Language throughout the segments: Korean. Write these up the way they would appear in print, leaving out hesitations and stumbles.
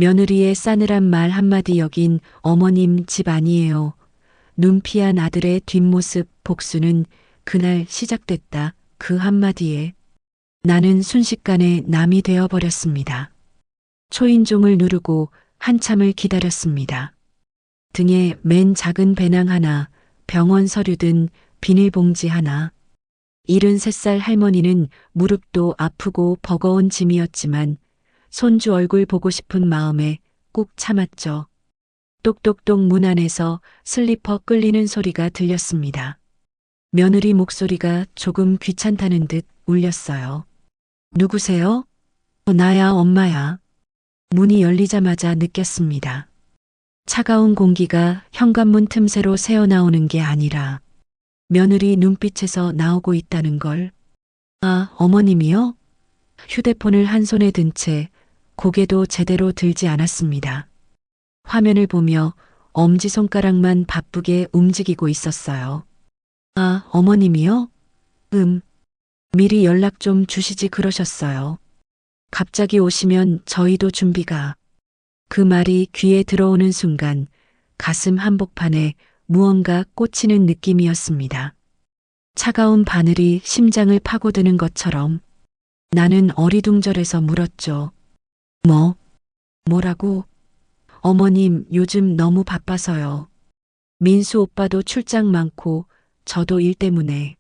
며느리의 싸늘한 말 한마디 여긴 어머님 집 아니에요. 눈피한 아들의 뒷모습 복수는 그날 시작됐다. 그 한마디에 나는 순식간에 남이 되어버렸습니다. 초인종을 누르고 한참을 기다렸습니다. 등에 맨 작은 배낭 하나, 병원 서류 든 비닐봉지 하나. 73살 할머니는 무릎도 아프고 버거운 짐이었지만 손주 얼굴 보고 싶은 마음에 꾹 참았죠. 똑똑똑 문 안에서 슬리퍼 끌리는 소리가 들렸습니다. 며느리 목소리가 조금 귀찮다는 듯 울렸어요. 누구세요? 나야, 엄마야. 문이 열리자마자 느꼈습니다. 차가운 공기가 현관문 틈새로 새어나오는 게 아니라 며느리 눈빛에서 나오고 있다는 걸. 아, 어머님이요? 휴대폰을 한 손에 든 채 고개도 제대로 들지 않았습니다. 화면을 보며 엄지손가락만 바쁘게 움직이고 있었어요. 아, 어머님이요? 미리 연락 좀 주시지 그러셨어요. 갑자기 오시면 저희도 준비가. 그 말이 귀에 들어오는 순간 가슴 한복판에 무언가 꽂히는 느낌이었습니다. 차가운 바늘이 심장을 파고드는 것처럼 나는 어리둥절해서 물었죠. 뭐라고? 어머님, 요즘 너무 바빠서요. 민수 오빠도 출장 많고 저도 일 때문에.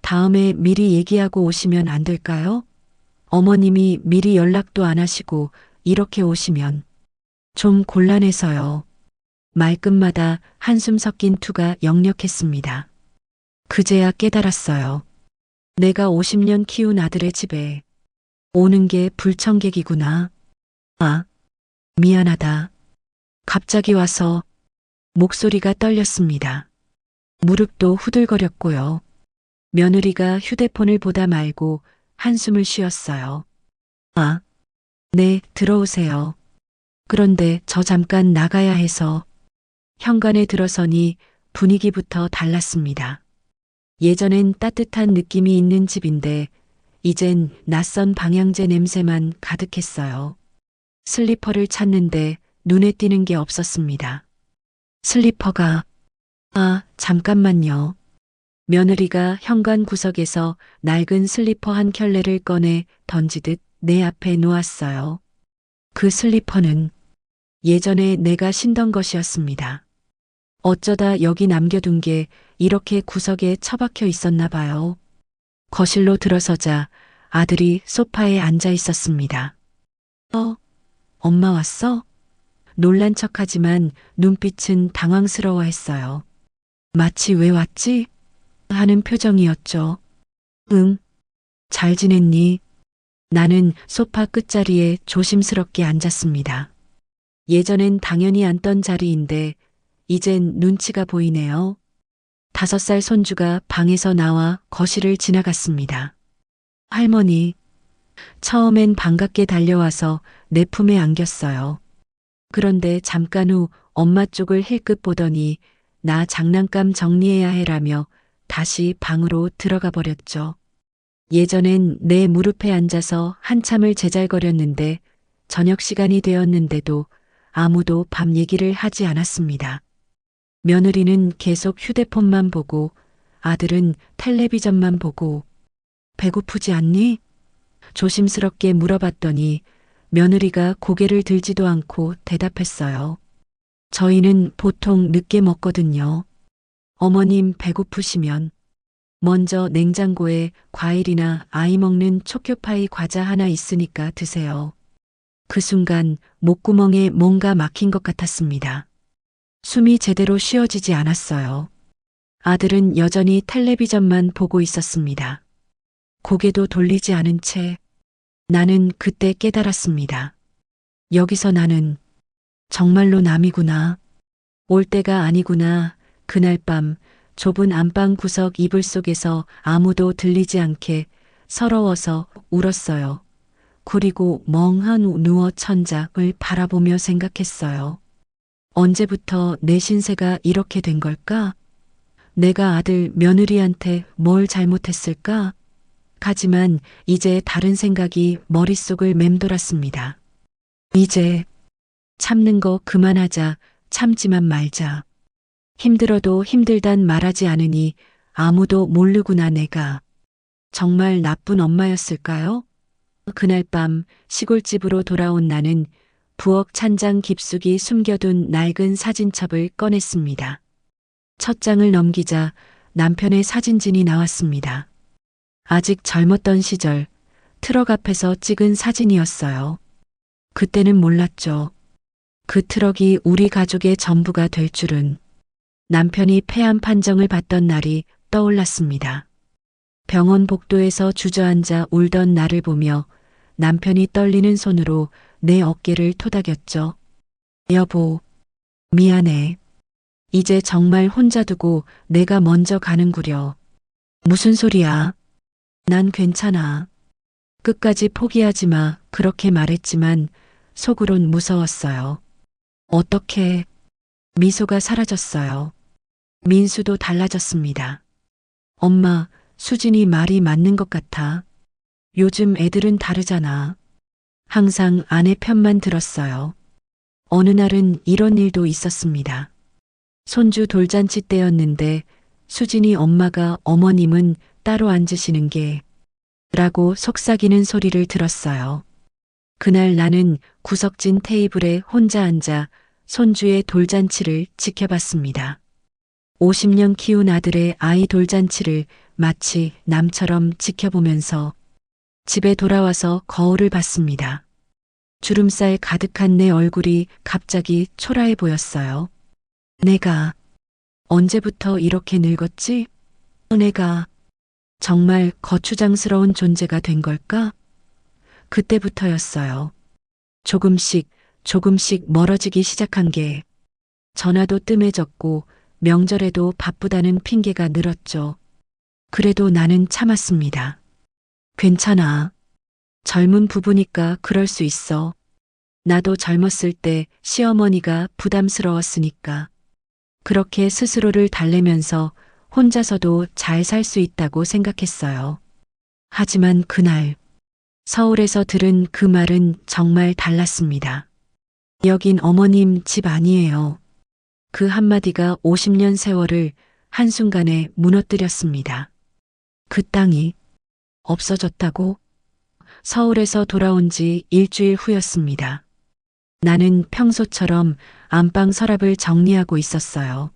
다음에 미리 얘기하고 오시면 안 될까요? 어머님이 미리 연락도 안 하시고 이렇게 오시면 좀 곤란해서요. 말끝마다 한숨 섞인 투가 역력했습니다. 그제야 깨달았어요. 내가 50년 키운 아들의 집에 오는 게 불청객이구나. 아, 미안하다. 갑자기 와서 목소리가 떨렸습니다. 무릎도 후들거렸고요. 며느리가 휴대폰을 보다 말고 한숨을 쉬었어요. 아, 네, 들어오세요. 그런데 저 잠깐 나가야 해서. 현관에 들어서니 분위기부터 달랐습니다. 예전엔 따뜻한 느낌이 있는 집인데 이젠 낯선 방향제 냄새만 가득했어요. 슬리퍼를 찾는데 눈에 띄는 게 없었습니다. 슬리퍼가. 아, 잠깐만요. 며느리가 현관 구석에서 낡은 슬리퍼 한 켤레를 꺼내 던지듯 내 앞에 놓았어요. 그 슬리퍼는 예전에 내가 신던 것이었습니다. 어쩌다 여기 남겨둔 게 이렇게 구석에 처박혀 있었나 봐요. 거실로 들어서자 아들이 소파에 앉아 있었습니다. 엄마 왔어? 놀란 척하지만 눈빛은 당황스러워했어요. 마치 왜 왔지? 하는 표정이었죠. 응, 잘 지냈니? 나는 소파 끝자리에 조심스럽게 앉았습니다. 예전엔 당연히 앉던 자리인데 이젠 눈치가 보이네요. 5살 손주가 방에서 나와 거실을 지나갔습니다. 할머니. 처음엔 반갑게 달려와서 내 품에 안겼어요. 그런데 잠깐 후 엄마 쪽을 힐끗 보더니 나 장난감 정리해야 해라며 다시 방으로 들어가 버렸죠. 예전엔 내 무릎에 앉아서 한참을 제잘거렸는데 저녁 시간이 되었는데도 아무도 밤 얘기를 하지 않았습니다. 며느리는 계속 휴대폰만 보고 아들은 텔레비전만 보고. 배고프지 않니? 조심스럽게 물어봤더니 며느리가 고개를 들지도 않고 대답했어요. 저희는 보통 늦게 먹거든요. 어머님 배고프시면 먼저 냉장고에 과일이나 아이 먹는 초코파이 과자 하나 있으니까 드세요. 그 순간 목구멍에 뭔가 막힌 것 같았습니다. 숨이 제대로 쉬어지지 않았어요. 아들은 여전히 텔레비전만 보고 있었습니다. 고개도 돌리지 않은 채. 나는 그때 깨달았습니다. 여기서 나는 정말로 남이구나. 올 때가 아니구나. 그날 밤 좁은 안방 구석 이불 속에서 아무도 들리지 않게 서러워서 울었어요. 그리고 멍한 누워 천장을 바라보며 생각했어요. 언제부터 내 신세가 이렇게 된 걸까? 내가 아들 며느리한테 뭘 잘못했을까? 하지만 이제 다른 생각이 머릿속을 맴돌았습니다. 이제 참는 거 그만하자. 참지만 말자. 힘들어도 힘들단 말하지 않으니 아무도 모르구나 내가. 정말 나쁜 엄마였을까요? 그날 밤 시골집으로 돌아온 나는 부엌 찬장 깊숙이 숨겨둔 낡은 사진첩을 꺼냈습니다. 첫 장을 넘기자 남편의 사진진이 나왔습니다. 아직 젊었던 시절 트럭 앞에서 찍은 사진이었어요. 그때는 몰랐죠. 그 트럭이 우리 가족의 전부가 될 줄은. 남편이 폐암 판정을 받던 날이 떠올랐습니다. 병원 복도에서 주저앉아 울던 나를 보며 남편이 떨리는 손으로 내 어깨를 토닥였죠. 여보, 미안해. 이제 정말 혼자 두고 내가 먼저 가는구려. 무슨 소리야? 난 괜찮아. 끝까지 포기하지 마. 그렇게 말했지만 속으론 무서웠어요. 어떻게? 미소가 사라졌어요. 민수도 달라졌습니다. 엄마, 수진이 말이 맞는 것 같아. 요즘 애들은 다르잖아. 항상 아내 편만 들었어요. 어느 날은 이런 일도 있었습니다. 손주 돌잔치 때였는데 수진이 엄마가 어머님은 따로 앉으시는 게 라고 속삭이는 소리를 들었어요. 그날 나는 구석진 테이블에 혼자 앉아 손주의 돌잔치를 지켜봤습니다. 50년 키운 아들의 아이 돌잔치를 마치 남처럼 지켜보면서 집에 돌아와서 거울을 봤습니다. 주름살 가득한 내 얼굴이 갑자기 초라해 보였어요. 내가 언제부터 이렇게 늙었지? 내가 정말 거추장스러운 존재가 된 걸까? 그때부터였어요. 조금씩 멀어지기 시작한 게 전화도 뜸해졌고 명절에도 바쁘다는 핑계가 늘었죠. 그래도 나는 참았습니다. 괜찮아. 젊은 부부니까 그럴 수 있어. 나도 젊었을 때 시어머니가 부담스러웠으니까. 그렇게 스스로를 달래면서 혼자서도 잘 살 수 있다고 생각했어요. 하지만 그날 서울에서 들은 그 말은 정말 달랐습니다. 여긴 어머님 집 아니에요. 그 한마디가 50년 세월을 한순간에 무너뜨렸습니다. 그 땅이 없어졌다고? 서울에서 돌아온 지 일주일 후였습니다. 나는 평소처럼 안방 서랍을 정리하고 있었어요.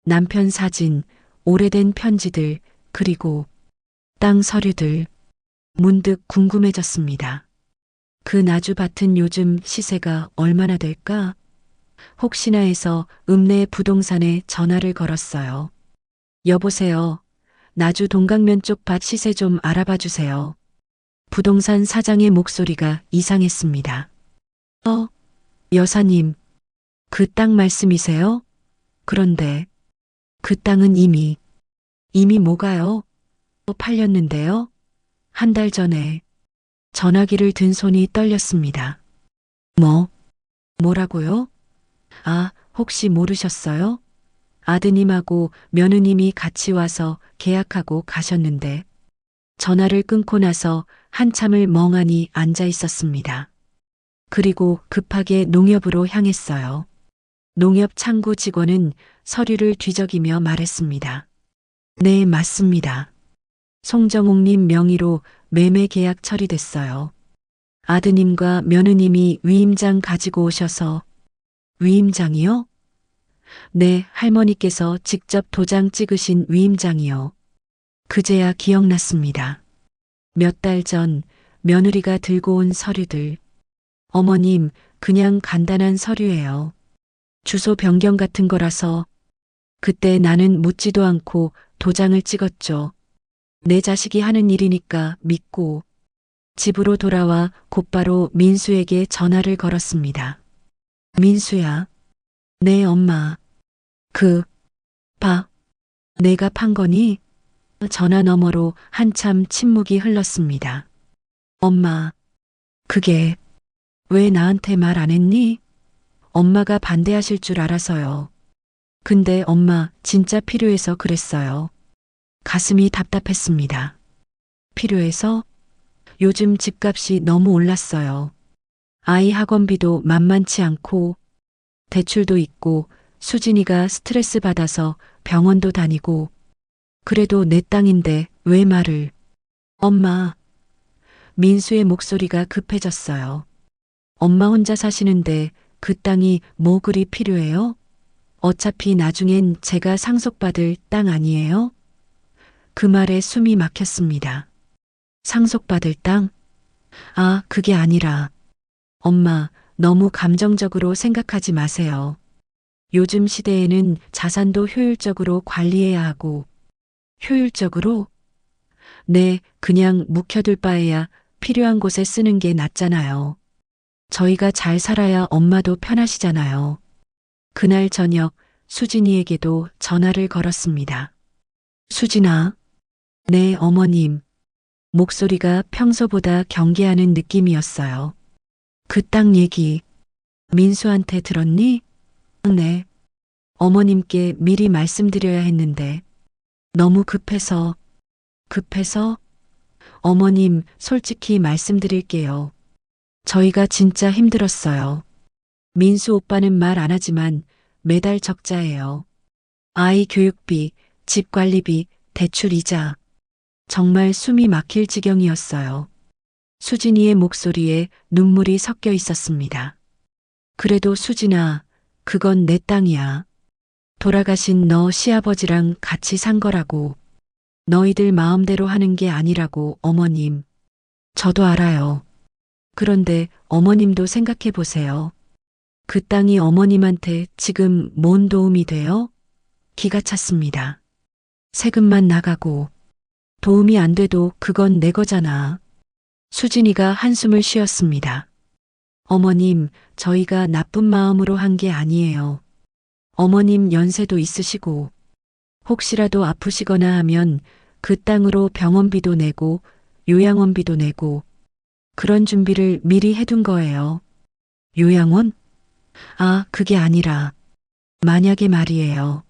남편 사진, 오래된 편지들, 그리고 땅 서류들. 문득 궁금해졌습니다. 그 나주밭은 요즘 시세가 얼마나 될까? 혹시나 해서 읍내 부동산에 전화를 걸었어요. 여보세요. 나주 동강면 쪽 밭 시세 좀 알아봐 주세요. 부동산 사장의 목소리가 이상했습니다. 여사님, 그 땅 말씀이세요? 그런데 그 땅은 이미 뭐가요? 팔렸는데요? 한 달 전에. 전화기를 든 손이 떨렸습니다. 뭐라고요? 아, 혹시 모르셨어요? 아드님하고 며느님이 같이 와서 계약하고 가셨는데 전화를 끊고 나서 한참을 멍하니 앉아 있었습니다. 그리고 급하게 농협으로 향했어요. 농협 창구 직원은 서류를 뒤적이며 말했습니다. 네, 맞습니다. 송정옥님 명의로 매매 계약 처리됐어요. 아드님과 며느님이 위임장 가지고 오셔서. 위임장이요? 네, 할머니께서 직접 도장 찍으신 위임장이요. 그제야 기억났습니다. 몇 달 전 며느리가 들고 온 서류들. 어머님, 그냥 간단한 서류예요. 주소 변경 같은 거라서. 그때 나는 묻지도 않고 도장을 찍었죠. 내 자식이 하는 일이니까 믿고. 집으로 돌아와 곧바로 민수에게 전화를 걸었습니다. 민수야. 네, 엄마. 내가 판 거니? 전화 너머로 한참 침묵이 흘렀습니다. 엄마, 그게 왜 나한테 말 안 했니? 엄마가 반대하실 줄 알아서요. 근데 엄마 진짜 필요해서 그랬어요. 가슴이 답답했습니다. 필요해서? 요즘 집값이 너무 올랐어요. 아이 학원비도 만만치 않고 대출도 있고 수진이가 스트레스 받아서 병원도 다니고 그래도 내 땅인데 왜 말을. 엄마. 민수의 목소리가 급해졌어요. 엄마 혼자 사시는데 그 땅이 뭐 그리 필요해요? 어차피 나중엔 제가 상속받을 땅 아니에요? 그 말에 숨이 막혔습니다. 상속받을 땅? 아, 그게 아니라. 엄마, 너무 감정적으로 생각하지 마세요. 요즘 시대에는 자산도 효율적으로 관리해야 하고. 효율적으로? 네, 그냥 묵혀둘 바에야 필요한 곳에 쓰는 게 낫잖아요. 저희가 잘 살아야 엄마도 편하시잖아요. 그날 저녁 수진이에게도 전화를 걸었습니다. 수진아. 네, 어머님. 목소리가 평소보다 경계하는 느낌이었어요. 그 땅 얘기 민수한테 들었니? 네. 어머님께 미리 말씀드려야 했는데 너무 급해서. 급해서? 어머님, 솔직히 말씀드릴게요. 저희가 진짜 힘들었어요. 민수 오빠는 말 안 하지만 매달 적자예요. 아이 교육비, 집 관리비, 대출 이자. 정말 숨이 막힐 지경이었어요. 수진이의 목소리에 눈물이 섞여 있었습니다. 그래도 수진아, 그건 내 땅이야. 돌아가신 너 시아버지랑 같이 산 거라고. 너희들 마음대로 하는 게 아니라고, 어머님. 저도 알아요. 그런데 어머님도 생각해 보세요. 그 땅이 어머님한테 지금 뭔 도움이 돼요? 기가 찼습니다. 세금만 나가고. 도움이 안 돼도 그건 내 거잖아. 수진이가 한숨을 쉬었습니다. 어머님, 저희가 나쁜 마음으로 한 게 아니에요. 어머님 연세도 있으시고 혹시라도 아프시거나 하면 그 땅으로 병원비도 내고 요양원비도 내고 그런 준비를 미리 해둔 거예요. 요양원? 아, 그게 아니라 만약에 말이에요.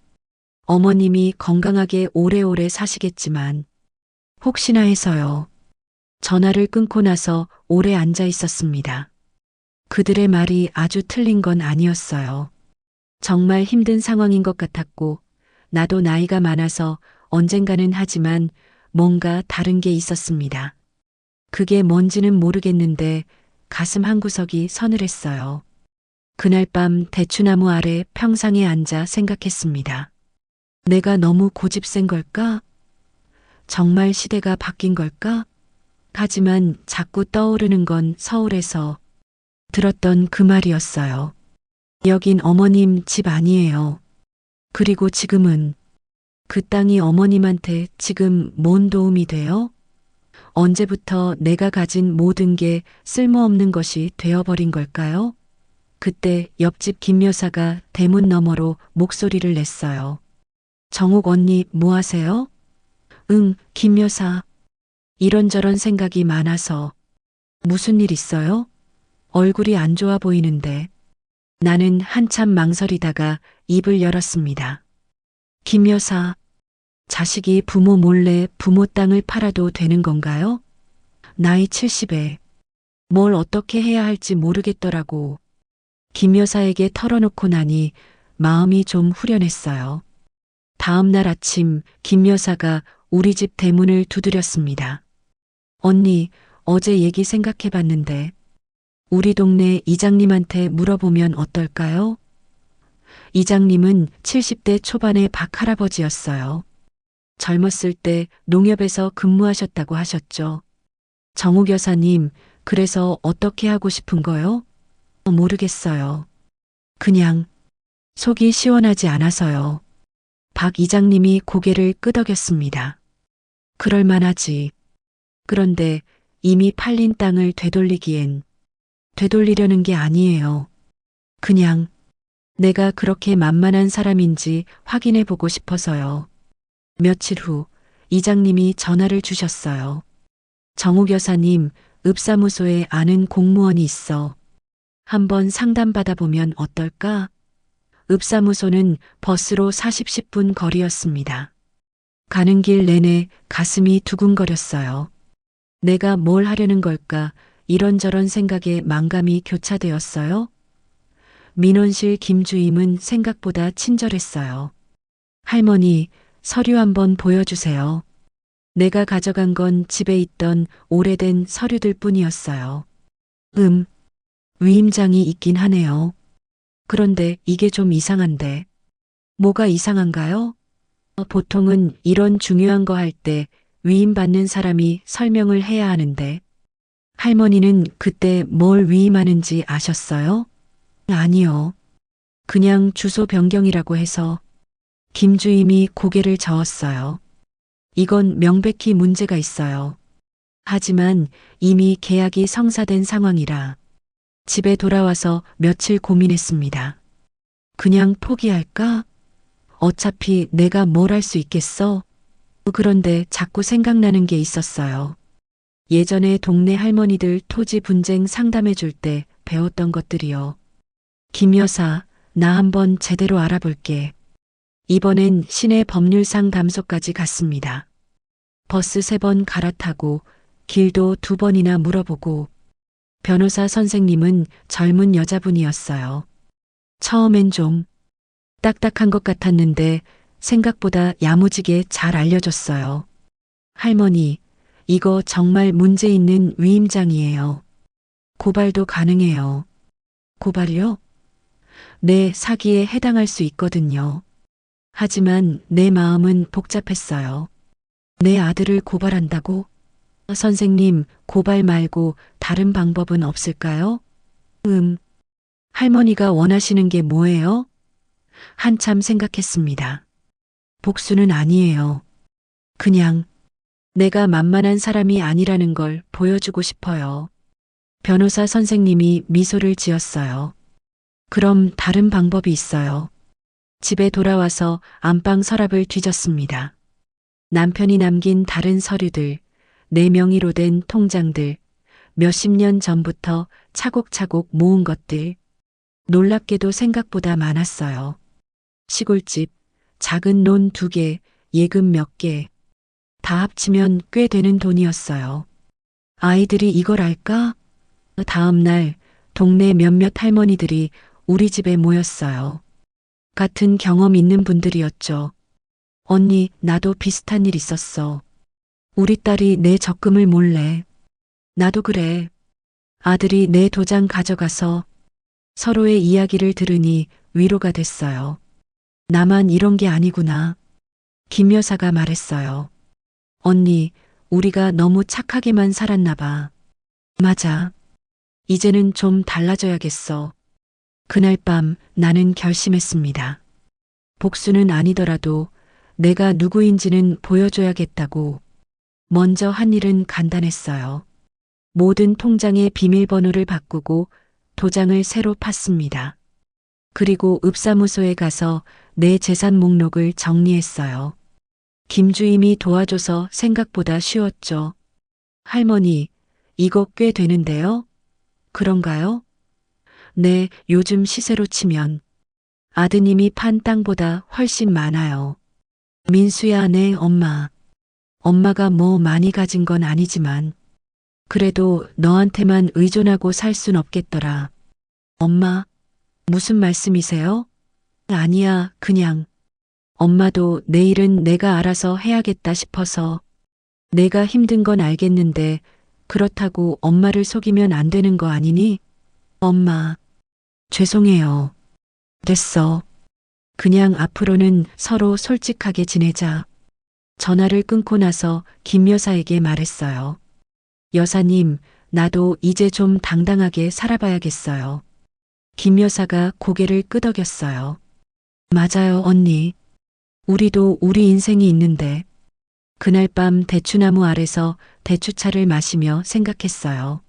어머님이 건강하게 오래오래 사시겠지만 혹시나 해서요. 전화를 끊고 나서 오래 앉아 있었습니다. 그들의 말이 아주 틀린 건 아니었어요. 정말 힘든 상황인 것 같았고 나도 나이가 많아서 언젠가는 하지만 뭔가 다른 게 있었습니다. 그게 뭔지는 모르겠는데 가슴 한구석이 서늘했어요. 그날 밤 대추나무 아래 평상에 앉아 생각했습니다. 내가 너무 고집센 걸까? 정말 시대가 바뀐 걸까? 하지만 자꾸 떠오르는 건 서울에서 들었던 그 말이었어요. 여긴 어머님 집 아니에요. 그리고 지금은 그 땅이 어머님한테 지금 뭔 도움이 돼요? 언제부터 내가 가진 모든 게 쓸모없는 것이 되어버린 걸까요? 그때 옆집 김 여사가 대문 너머로 목소리를 냈어요. 정옥 언니 뭐 하세요? 응, 김 여사. 이런저런 생각이 많아서. 무슨 일 있어요? 얼굴이 안 좋아 보이는데. 나는 한참 망설이다가 입을 열었습니다. 김 여사, 자식이 부모 몰래 부모 땅을 팔아도 되는 건가요? 나이 70에 뭘 어떻게 해야 할지 모르겠더라고. 김 여사에게 털어놓고 나니 마음이 좀 후련했어요. 다음 날 아침 김 여사가 우리 집 대문을 두드렸습니다. 언니, 어제 얘기 생각해 봤는데 우리 동네 이장님한테 물어보면 어떨까요? 이장님은 70대 초반의 박할아버지였어요. 젊었을 때 농협에서 근무하셨다고 하셨죠. 정욱 여사님, 그래서 어떻게 하고 싶은 거요? 모르겠어요. 그냥 속이 시원하지 않아서요. 박 이장님이 고개를 끄덕였습니다. 그럴 만하지. 그런데 이미 팔린 땅을 되돌리기엔 되돌리려는 게 아니에요. 그냥 내가 그렇게 만만한 사람인지 확인해 보고 싶어서요. 며칠 후 이장님이 전화를 주셨어요. 정욱 여사님, 읍사무소에 아는 공무원이 있어. 한번 상담받아 보면 어떨까? 읍사무소는 버스로 40분 거리였습니다. 가는 길 내내 가슴이 두근거렸어요. 내가 뭘 하려는 걸까 이런저런 생각에 만감이 교차되었어요. 민원실 김주임은 생각보다 친절했어요. 할머니, 서류 한번 보여주세요. 내가 가져간 건 집에 있던 오래된 서류들 뿐이었어요. 위임장이 있긴 하네요. 그런데 이게 좀 이상한데. 뭐가 이상한가요? 보통은 이런 중요한 거 할 때 위임받는 사람이 설명을 해야 하는데. 할머니는 그때 뭘 위임하는지 아셨어요? 아니요. 그냥 주소 변경이라고 해서. 김주임이 고개를 저었어요. 이건 명백히 문제가 있어요. 하지만 이미 계약이 성사된 상황이라 집에 돌아와서 며칠 고민했습니다. 그냥 포기할까? 어차피 내가 뭘 할 수 있겠어? 그런데 자꾸 생각나는 게 있었어요. 예전에 동네 할머니들 토지 분쟁 상담해 줄 때 배웠던 것들이요. 김 여사, 나 한번 제대로 알아볼게. 이번엔 시내 법률상 담소까지 갔습니다. 버스 3번 갈아타고 길도 2번이나 물어보고 변호사 선생님은 젊은 여자분이었어요. 처음엔 좀 딱딱한 것 같았는데 생각보다 야무지게 잘 알려줬어요. 할머니, 이거 정말 문제 있는 위임장이에요. 고발도 가능해요. 고발이요? 네, 사기에 해당할 수 있거든요. 하지만 내 마음은 복잡했어요. 내 아들을 고발한다고? 선생님, 고발 말고 다른 방법은 없을까요? 할머니가 원하시는 게 뭐예요? 한참 생각했습니다. 복수는 아니에요. 그냥 내가 만만한 사람이 아니라는 걸 보여주고 싶어요. 변호사 선생님이 미소를 지었어요. 그럼 다른 방법이 있어요. 집에 돌아와서 안방 서랍을 뒤졌습니다. 남편이 남긴 다른 서류들, 내 명의로 된 통장들, 몇십 년 전부터 차곡차곡 모은 것들. 놀랍게도 생각보다 많았어요. 시골집, 작은 논 2개, 예금 몇 개. 다 합치면 꽤 되는 돈이었어요. 아이들이 이걸 알까? 다음 날 동네 몇몇 할머니들이 우리 집에 모였어요. 같은 경험 있는 분들이었죠. 언니, 나도 비슷한 일 있었어. 우리 딸이 내 적금을 몰래. 나도 그래. 아들이 내 도장 가져가서. 서로의 이야기를 들으니 위로가 됐어요. 나만 이런 게 아니구나. 김 여사가 말했어요. 언니, 우리가 너무 착하게만 살았나 봐. 맞아. 이제는 좀 달라져야겠어. 그날 밤 나는 결심했습니다. 복수는 아니더라도 내가 누구인지는 보여줘야겠다고. 먼저 한 일은 간단했어요. 모든 통장의 비밀번호를 바꾸고 도장을 새로 팠습니다. 그리고 읍사무소에 가서 내 재산 목록을 정리했어요. 김주임이 도와줘서 생각보다 쉬웠죠. 할머니, 이거 꽤 되는데요? 그런가요? 네, 요즘 시세로 치면 아드님이 판 땅보다 훨씬 많아요. 민수야, 네, 엄마. 엄마가 뭐 많이 가진 건 아니지만 그래도 너한테만 의존하고 살 순 없겠더라. 엄마, 무슨 말씀이세요? 아니야, 그냥. 엄마도 내일은 내가 알아서 해야겠다 싶어서. 내가 힘든 건 알겠는데 그렇다고 엄마를 속이면 안 되는 거 아니니? 엄마, 죄송해요. 됐어. 그냥 앞으로는 서로 솔직하게 지내자. 전화를 끊고 나서 김 여사에게 말했어요. 여사님, 나도 이제 좀 당당하게 살아봐야겠어요. 김 여사가 고개를 끄덕였어요. 맞아요, 언니. 우리도 우리 인생이 있는데. 그날 밤 대추나무 아래서 대추차를 마시며 생각했어요.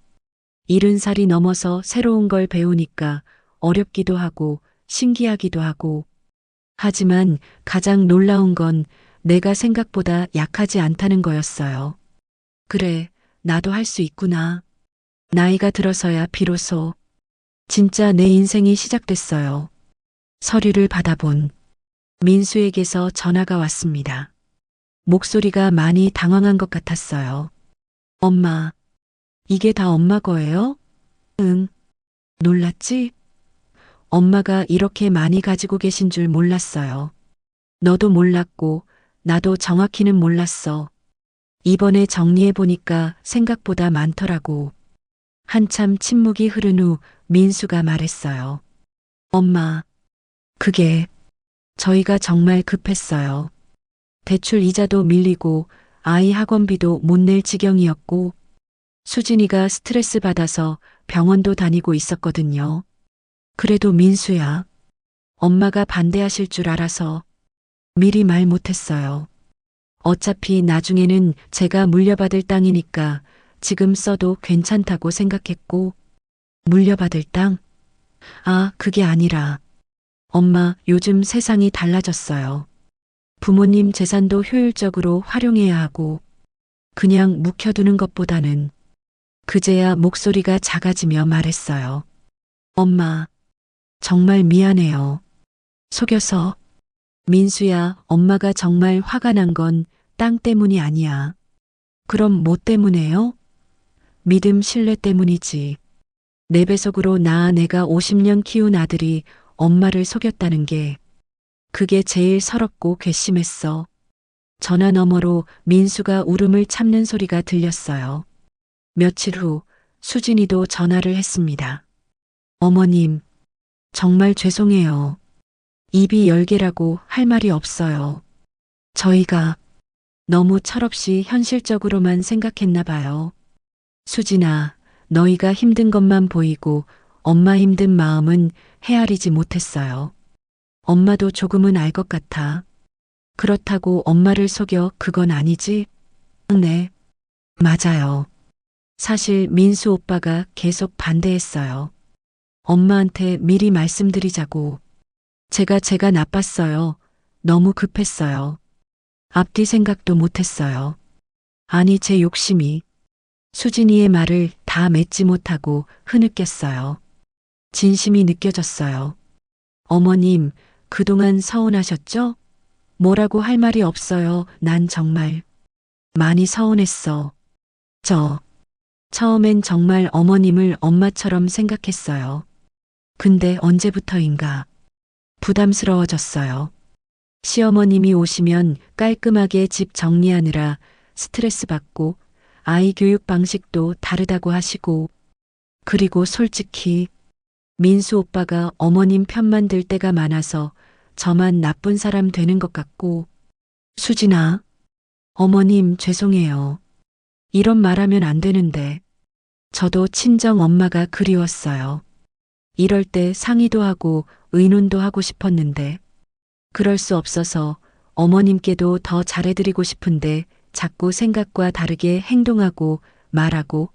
70살이 넘어서 새로운 걸 배우니까 어렵기도 하고 신기하기도 하고. 하지만 가장 놀라운 건 내가 생각보다 약하지 않다는 거였어요. 그래, 나도 할 수 있구나. 나이가 들어서야 비로소 진짜 내 인생이 시작됐어요. 서류를 받아본 민수에게서 전화가 왔습니다. 목소리가 많이 당황한 것 같았어요. 엄마, 이게 다 엄마 거예요? 응. 놀랐지? 엄마가 이렇게 많이 가지고 계신 줄 몰랐어요. 너도 몰랐고, 나도 정확히는 몰랐어. 이번에 정리해보니까 생각보다 많더라고. 한참 침묵이 흐른 후 민수가 말했어요. 엄마, 그게 저희가 정말 급했어요. 대출 이자도 밀리고 아이 학원비도 못 낼 지경이었고 수진이가 스트레스 받아서 병원도 다니고 있었거든요. 그래도 민수야, 엄마가 반대하실 줄 알아서 미리 말 못했어요. 어차피 나중에는 제가 물려받을 땅이니까 지금 써도 괜찮다고 생각했고 물려받을 땅? 아, 그게 아니라 엄마, 요즘 세상이 달라졌어요. 부모님 재산도 효율적으로 활용해야 하고 그냥 묵혀두는 것보다는 그제야 목소리가 작아지며 말했어요. 엄마, 정말 미안해요. 속여서. 민수야, 엄마가 정말 화가 난 건 땅 때문이 아니야. 그럼 뭐 때문에요? 믿음, 신뢰 때문이지. 내 배속으로 낳아 내가 50년 키운 아들이 엄마를 속였다는 게 그게 제일 서럽고 괘씸했어. 전화 너머로 민수가 울음을 참는 소리가 들렸어요. 며칠 후 수진이도 전화를 했습니다. 어머님, 정말 죄송해요. 입이 열 개라고 할 말이 없어요. 저희가 너무 철없이 현실적으로만 생각했나 봐요. 수진아, 너희가 힘든 것만 보이고 엄마 힘든 마음은 헤아리지 못했어요. 엄마도 조금은 알 것 같아. 그렇다고 엄마를 속여 그건 아니지? 네, 맞아요. 사실 민수 오빠가 계속 반대했어요. 엄마한테 미리 말씀드리자고. 제가 나빴어요. 너무 급했어요. 앞뒤 생각도 못했어요. 아니, 제 욕심이. 수진이의 말을 다 맺지 못하고 흐느꼈어요. 진심이 느껴졌어요. 어머님, 그동안 서운하셨죠? 뭐라고 할 말이 없어요. 난 정말 많이 서운했어. 저, 처음엔 정말 어머님을 엄마처럼 생각했어요. 근데 언제부터인가 부담스러워졌어요. 시어머님이 오시면 깔끔하게 집 정리하느라 스트레스 받고 아이 교육 방식도 다르다고 하시고 그리고 솔직히 민수 오빠가 어머님 편만 들 때가 많아서 저만 나쁜 사람 되는 것 같고 수진아, 어머님 죄송해요. 이런 말하면 안 되는데 저도 친정 엄마가 그리웠어요. 이럴 때 상의도 하고 의논도 하고 싶었는데 그럴 수 없어서 어머님께도 더 잘해드리고 싶은데 자꾸 생각과 다르게 행동하고 말하고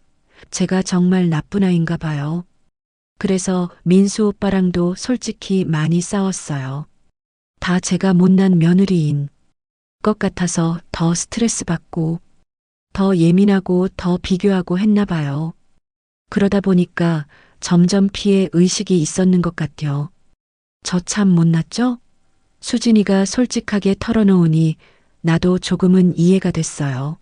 제가 정말 나쁜 아이인가 봐요. 그래서 민수 오빠랑도 솔직히 많이 싸웠어요. 다 제가 못난 며느리인 것 같아서 더 스트레스 받고 더 예민하고 더 비교하고 했나 봐요. 그러다 보니까 점점 피해 의식이 있었는 것 같아요. 저 참 못났죠? 수진이가 솔직하게 털어놓으니 나도 조금은 이해가 됐어요.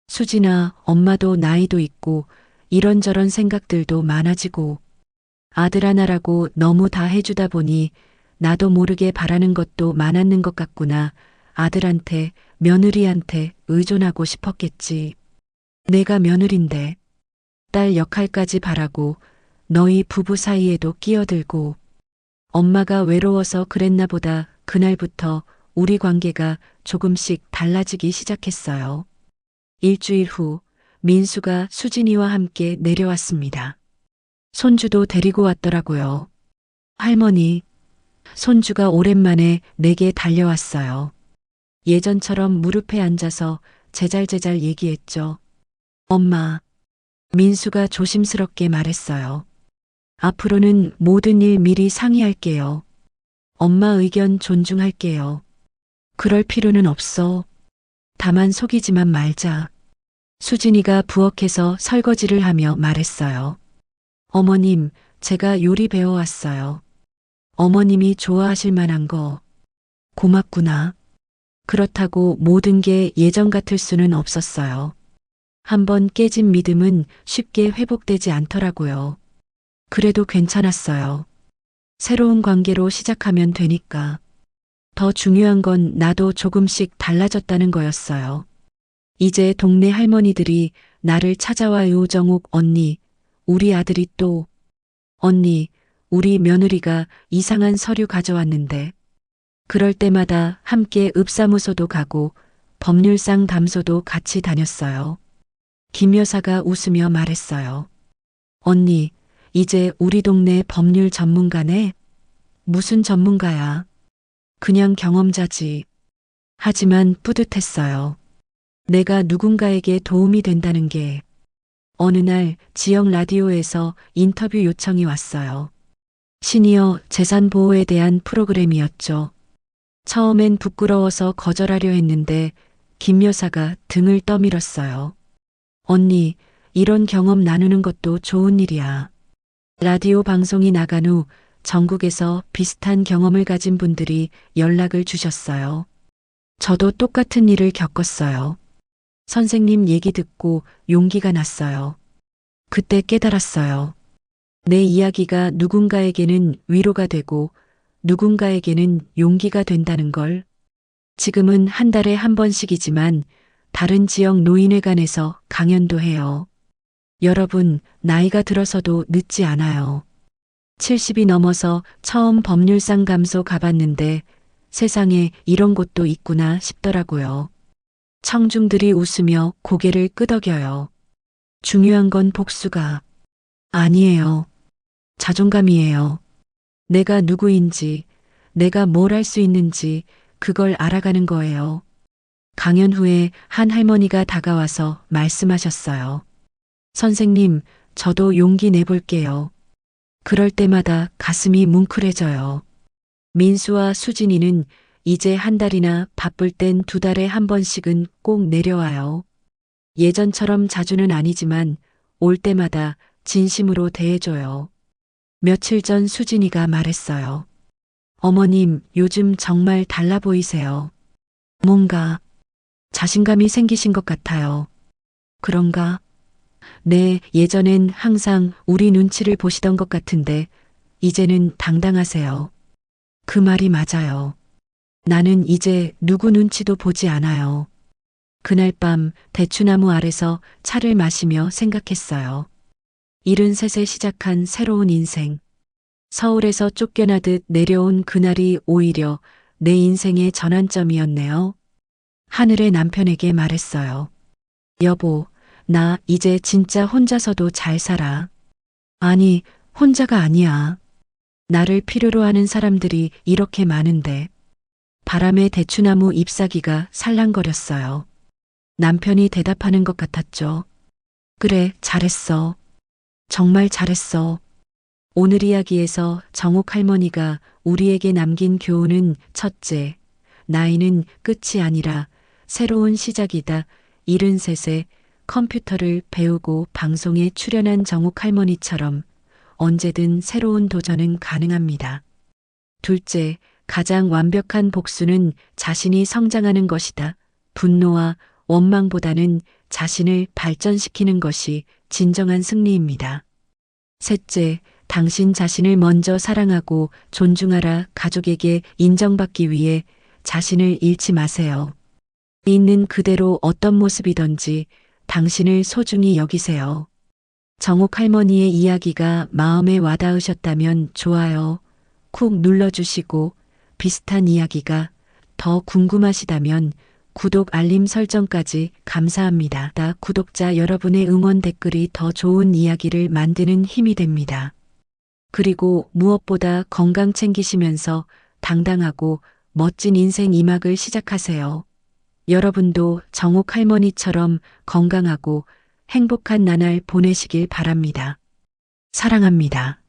수진아, 엄마도 나이도 있고 이런저런 생각들도 많아지고 아들 하나라고 너무 다 해주다 보니 나도 모르게 바라는 것도 많았는 것 같구나. 아들한테, 며느리한테 의존하고 싶었겠지. 내가 며느린데 딸 역할까지 바라고 너희 부부 사이에도 끼어들고 엄마가 외로워서 그랬나 보다. 그날부터 우리 관계가 조금씩 달라지기 시작했어요. 일주일 후 민수가 수진이와 함께 내려왔습니다. 손주도 데리고 왔더라고요. 할머니, 손주가 오랜만에 내게 달려왔어요. 예전처럼 무릎에 앉아서 제잘제잘 얘기했죠. 엄마, 민수가 조심스럽게 말했어요. 앞으로는 모든 일 미리 상의할게요. 엄마 의견 존중할게요. 그럴 필요는 없어. 다만 속이지만 말자. 수진이가 부엌에서 설거지를 하며 말했어요. 어머님, 제가 요리 배워왔어요. 어머님이 좋아하실 만한 거. 고맙구나. 그렇다고 모든 게 예전 같을 수는 없었어요. 한번 깨진 믿음은 쉽게 회복되지 않더라고요. 그래도 괜찮았어요. 새로운 관계로 시작하면 되니까. 더 중요한 건 나도 조금씩 달라졌다는 거였어요. 이제 동네 할머니들이 나를 찾아와요. 정욱 언니, 우리 아들이 또, 언니, 우리 며느리가 이상한 서류 가져왔는데. 그럴 때마다 함께 읍사무소도 가고 법률상 담소도 같이 다녔어요. 김 여사가 웃으며 말했어요. 언니, 이제 우리 동네 법률 전문가네? 무슨 전문가야? 그냥 경험자지. 하지만 뿌듯했어요. 내가 누군가에게 도움이 된다는 게. 어느 날 지역 라디오에서 인터뷰 요청이 왔어요. 시니어 재산 보호에 대한 프로그램이었죠. 처음엔 부끄러워서 거절하려 했는데 김 여사가 등을 떠밀었어요. 언니, 이런 경험 나누는 것도 좋은 일이야. 라디오 방송이 나간 후 전국에서 비슷한 경험을 가진 분들이 연락을 주셨어요. 저도 똑같은 일을 겪었어요. 선생님 얘기 듣고 용기가 났어요. 그때 깨달았어요. 내 이야기가 누군가에게는 위로가 되고 누군가에게는 용기가 된다는 걸. 지금은 한 달에 한 번씩이지만 다른 지역 노인회관에서 강연도 해요. 여러분, 나이가 들어서도 늦지 않아요. 70이 넘어서 처음 법률상 감소 가봤는데 세상에 이런 곳도 있구나 싶더라고요. 청중들이 웃으며 고개를 끄덕여요. 중요한 건 복수가 아니에요. 자존감이에요. 내가 누구인지, 내가 뭘 할 수 있는지 그걸 알아가는 거예요. 강연 후에 한 할머니가 다가와서 말씀하셨어요. 선생님, 저도 용기 내볼게요. 그럴 때마다 가슴이 뭉클해져요. 민수와 수진이는 이제 한 달이나 바쁠 땐 두 달에 한 번씩은 꼭 내려와요. 예전처럼 자주는 아니지만 올 때마다 진심으로 대해줘요. 며칠 전 수진이가 말했어요. 어머님, 요즘 정말 달라 보이세요. 뭔가 자신감이 생기신 것 같아요. 그런가? 네, 예전엔 항상 우리 눈치를 보시던 것 같은데 이제는 당당하세요. 그 말이 맞아요. 나는 이제 누구 눈치도 보지 않아요. 그날 밤 대추나무 아래서 차를 마시며 생각했어요. 73세 시작한 새로운 인생. 서울에서 쫓겨나듯 내려온 그날이 오히려 내 인생의 전환점이었네요. 하늘의 남편에게 말했어요. 여보, 나 이제 진짜 혼자서도 잘 살아. 아니, 혼자가 아니야. 나를 필요로 하는 사람들이 이렇게 많은데. 바람에 대추나무 잎사귀가 살랑거렸어요. 남편이 대답하는 것 같았죠. 그래, 잘했어. 정말 잘했어. 오늘 이야기에서 정옥 할머니가 우리에게 남긴 교훈은 첫째, 나이는 끝이 아니라 새로운 시작이다. 73세 컴퓨터를 배우고 방송에 출연한 정옥 할머니처럼 언제든 새로운 도전은 가능합니다. 둘째, 가장 완벽한 복수는 자신이 성장하는 것이다. 분노와 원망보다는 자신을 발전시키는 것이 진정한 승리입니다. 셋째, 당신 자신을 먼저 사랑하고 존중하라. 가족에게 인정받기 위해 자신을 잃지 마세요. 있는 그대로 어떤 모습이든지 당신을 소중히 여기세요. 정옥 할머니의 이야기가 마음에 와닿으셨다면 좋아요 쿡 눌러주시고 비슷한 이야기가 더 궁금하시다면 구독 알림 설정까지 감사합니다. 구독자 여러분의 응원 댓글이 더 좋은 이야기를 만드는 힘이 됩니다. 그리고 무엇보다 건강 챙기시면서 당당하고 멋진 인생 2막을 시작하세요. 여러분도 정옥 할머니처럼 건강하고 행복한 나날 보내시길 바랍니다. 사랑합니다.